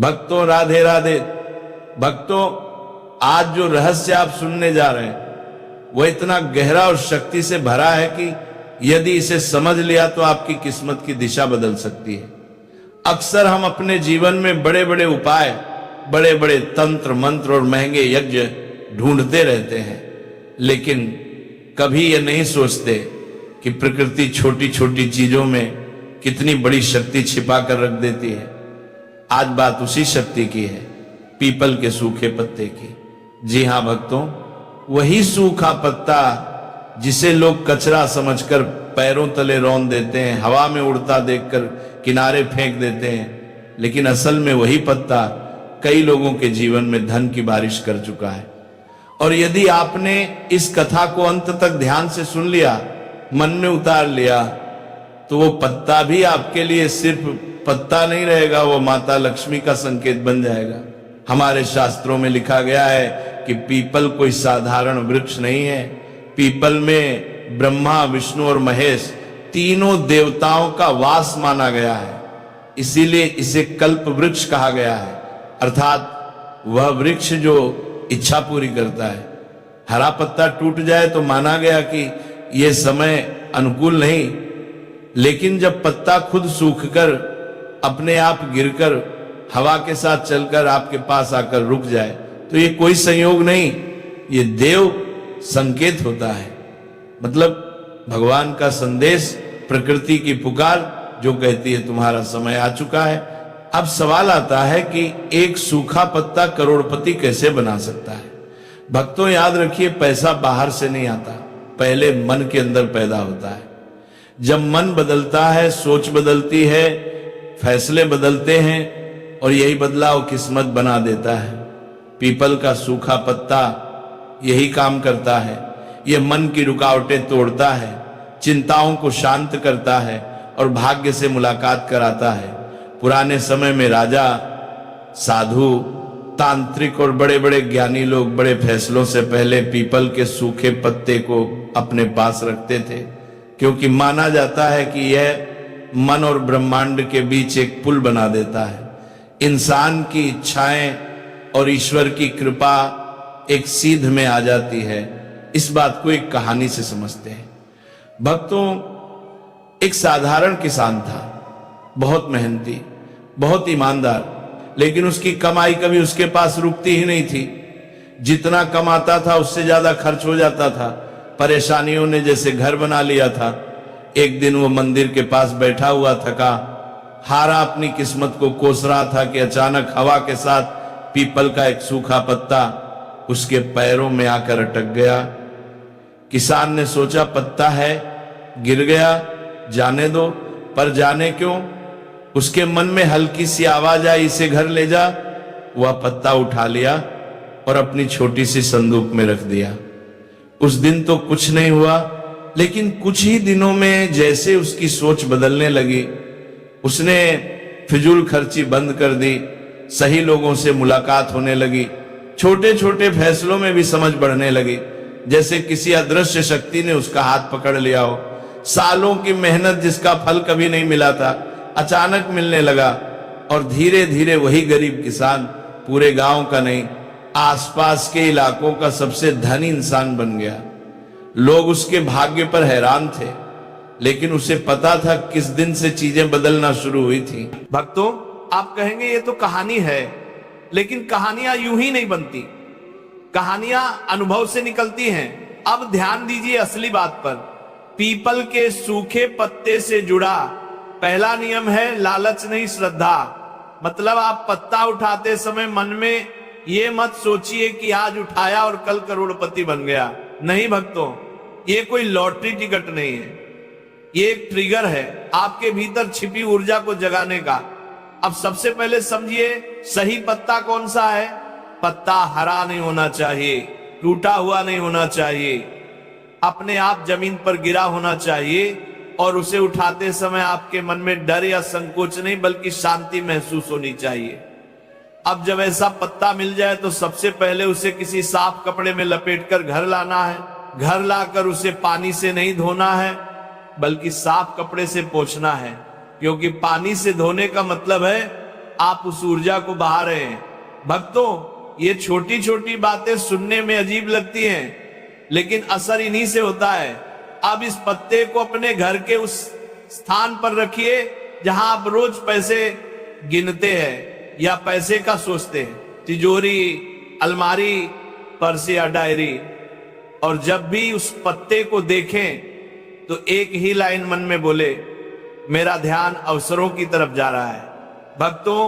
भक्तों राधे राधे। भक्तों, आज जो रहस्य आप सुनने जा रहे हैं वो इतना गहरा और शक्ति से भरा है कि यदि इसे समझ लिया तो आपकी किस्मत की दिशा बदल सकती है। अक्सर हम अपने जीवन में बड़े बड़े उपाय, बड़े बड़े तंत्र मंत्र और महंगे यज्ञ ढूंढते रहते हैं, लेकिन कभी ये नहीं सोचते कि प्रकृति छोटी छोटी चीजों में कितनी बड़ी शक्ति छिपा कर रख देती है। आज बात उसी शक्ति की है, पीपल के सूखे पत्ते की। जी हां भक्तों, वही सूखा पत्ता जिसे लोग कचरा समझकर पैरों तले रौंद देते हैं, हवा में उड़ता देखकर किनारे फेंक देते हैं, लेकिन असल में वही पत्ता कई लोगों के जीवन में धन की बारिश कर चुका है। और यदि आपने इस कथा को अंत तक ध्यान से सुन लिया, मन में उतार लिया, तो वो पत्ता भी आपके लिए सिर्फ पत्ता नहीं रहेगा, वो माता लक्ष्मी का संकेत बन जाएगा। हमारे शास्त्रों में लिखा गया है कि पीपल कोई साधारण वृक्ष नहीं है। पीपल में ब्रह्मा, विष्णु और महेश तीनों देवताओं का वास माना गया है, इसीलिए इसे कल्प वृक्ष कहा गया है, अर्थात वह वृक्ष जो इच्छा पूरी करता है। हरा पत्ता टूट जाए तो माना गया कि यह समय अनुकूल नहीं, लेकिन जब पत्ता खुद सूखकर अपने आप गिरकर हवा के साथ चलकर आपके पास आकर रुक जाए तो ये कोई संयोग नहीं, ये देव संकेत होता है। मतलब भगवान का संदेश, प्रकृति की पुकार जो कहती है तुम्हारा समय आ चुका है। अब सवाल आता है कि एक सूखा पत्ता करोड़पति कैसे बना सकता है। भक्तों याद रखिए, पैसा बाहर से नहीं आता, पहले मन के अंदर पैदा होता है। जब मन बदलता है, सोच बदलती है, फैसले बदलते हैं और यही बदलाव किस्मत बना देता है। पीपल का सूखा पत्ता यही काम करता है। यह मन की रुकावटें तोड़ता है, चिंताओं को शांत करता है और भाग्य से मुलाकात कराता है। पुराने समय में राजा, साधु, तांत्रिक और बड़े बड़े ज्ञानी लोग बड़े फैसलों से पहले पीपल के सूखे पत्ते को अपने पास रखते थे, क्योंकि माना जाता है कि यह मन और ब्रह्मांड के बीच एक पुल बना देता है। इंसान की इच्छाएं और ईश्वर की कृपा एक सीध में आ जाती है। इस बात को एक कहानी से समझते हैं। भक्तों, एक साधारण किसान था, बहुत मेहनती, बहुत ईमानदार, लेकिन उसकी कमाई कभी उसके पास रुकती ही नहीं थी। जितना कमाता था उससे ज्यादा खर्च हो जाता था। परेशानियों ने जैसे घर बना लिया था। एक दिन वो मंदिर के पास बैठा हुआ थका हारा अपनी किस्मत को कोस रहा था कि अचानक हवा के साथ पीपल का एक सूखा पत्ता उसके पैरों में आकर अटक गया। किसान ने सोचा पत्ता है, गिर गया, जाने दो, पर जाने क्यों। उसके मन में हल्की सी आवाज आई, इसे घर ले जा। वह पत्ता उठा लिया और अपनी छोटी सी संदूक में रख दिया। उस दिन तो कुछ नहीं हुआ, लेकिन कुछ ही दिनों में जैसे उसकी सोच बदलने लगी, उसने फिजूल खर्ची बंद कर दी, सही लोगों से मुलाकात होने लगी, छोटे छोटे फैसलों में भी समझ बढ़ने लगी, जैसे किसी अदृश्य शक्ति ने उसका हाथ पकड़ लिया हो। सालों की मेहनत जिसका फल कभी नहीं मिला था, अचानक मिलने लगा और धीरे धीरे वही गरीब किसान पूरे गांव का नहीं, आसपास के इलाकों का सबसे धनी इंसान बन गया। लोग उसके भाग्य पर हैरान थे, लेकिन उसे पता था किस दिन से चीजें बदलना शुरू हुई थी। भक्तों, आप कहेंगे ये तो कहानी है, लेकिन कहानियां यूं ही नहीं बनती, कहानियां अनुभव से निकलती हैं। अब ध्यान दीजिए असली बात पर। पीपल के सूखे पत्ते से जुड़ा पहला नियम है लालच नहीं, श्रद्धा। मतलब आप पत्ता उठाते समय मन में ये मत सोचिए कि आज उठाया और कल करोड़पति बन गया। नहीं भक्तों, ये कोई लॉटरी टिकट नहीं है, ये एक ट्रिगर है आपके भीतर छिपी ऊर्जा को जगाने का। अब सबसे पहले समझिए सही पत्ता कौन सा है। पत्ता हरा नहीं होना चाहिए, टूटा हुआ नहीं होना चाहिए, अपने आप जमीन पर गिरा होना चाहिए और उसे उठाते समय आपके मन में डर या संकोच नहीं बल्कि शांति महसूस होनी चाहिए। अब जब ऐसा पत्ता मिल जाए तो सबसे पहले उसे किसी साफ कपड़े में लपेटकर घर लाना है। घर लाकर उसे पानी से नहीं धोना है बल्कि साफ कपड़े से पोंछना है, क्योंकि पानी से धोने का मतलब है आप उस ऊर्जा को बहा रहे हैं। भक्तों, ये छोटी छोटी बातें सुनने में अजीब लगती हैं, लेकिन असर इन्हीं से होता है। अब इस पत्ते को अपने घर के उस स्थान पर रखिए जहां आप रोज पैसे गिनते हैं या पैसे का सोचते हैं। तिजोरी, अलमारी, पर्स या डायरी। और जब भी उस पत्ते को देखें तो एक ही लाइन मन में बोले, मेरा ध्यान अवसरों की तरफ जा रहा है। भक्तों,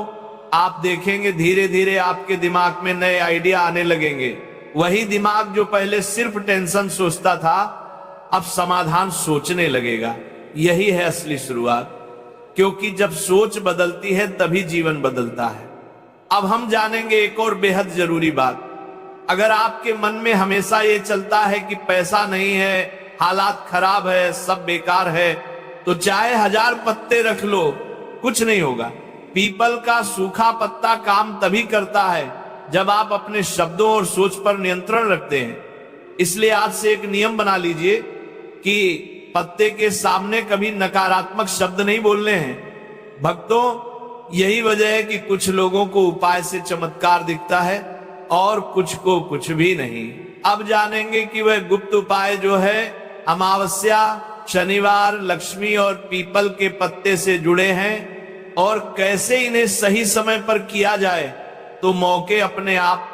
आप देखेंगे धीरे धीरे आपके दिमाग में नए आइडिया आने लगेंगे। वही दिमाग जो पहले सिर्फ टेंशन सोचता था, अब समाधान सोचने लगेगा। यही है असली शुरुआत, क्योंकि जब सोच बदलती है तभी जीवन बदलता है। अब हम जानेंगे एक और बेहद जरूरी बात। अगर आपके मन में हमेशा ये चलता है कि पैसा नहीं है, हालात खराब है, सब बेकार है, तो चाहे 1000 पत्ते रख लो, कुछ नहीं होगा। पीपल का सूखा पत्ता काम तभी करता है जब आप अपने शब्दों और सोच पर नियंत्रण रखते हैं। इसलिए आज से एक नियम बना लीजिए कि पत्ते के सामने कभी नकारात्मक शब्द नहीं बोलने हैं। भक्तों, यही वजह है कि कुछ लोगों को उपाय से चमत्कार दिखता है और कुछ को कुछ भी नहीं। अब जानेंगे कि वह गुप्त उपाय जो है अमावस्या, शनिवार, लक्ष्मी और पीपल के पत्ते से जुड़े हैं और कैसे इन्हें सही समय पर किया जाए तो मौके अपने आप